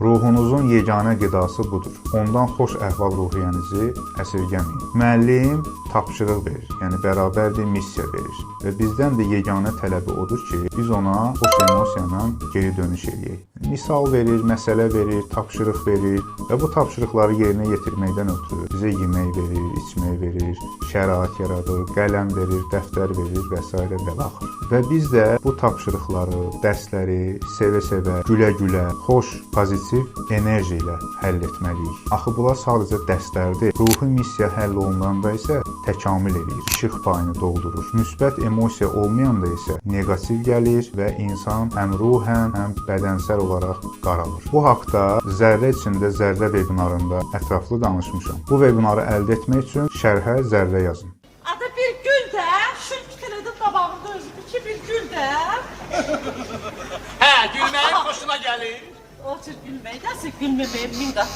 Ruhunuzun yeganə qidası budur. Ondan xoş əhval-ruhiyyənizi əsirgəməyin. Müəllim tapşırıq verir, yəni bərabərdir missiya verir və bizdən də yeganə tələbi odur ki, biz ona xoş emosiya ilə geri dönüş eləyək. Misal verir, məsələ verir, tapşırıq verir və bu tapşırıqları yerinə yetirməkdən ötürü bizə yemək verir, içmək verir, şərait yaradır, qələm verir, dəftər verir və s. və axır. Və biz də bu tapşırıqları, dərsləri sevə-sevə, gülə-gülə, xoş, pozitiv enerji ilə həll etməliyik. Axı bunlar sadəcə dərslərdir. Ruhi missiya həll olunanda isə təkamül edir, işıq payını doldurur. Müsbət emosiya olmayanda isə neqativ gəlir və insan həm ruhən, həm bədənsəl olaraq qaralır. Bu haqda Zərrə içində Zərrə vebinarında ətraflı danışmışam. Bu vebinarı əldə etmək üçün şərhə Zərrə yazın. Adı bir gül də, şül tükürədin tabağında özü ki bir gül də. Hə, gülməyin xoşuna gəlir. O cür gülmək, nəsə gülməməyə min qat.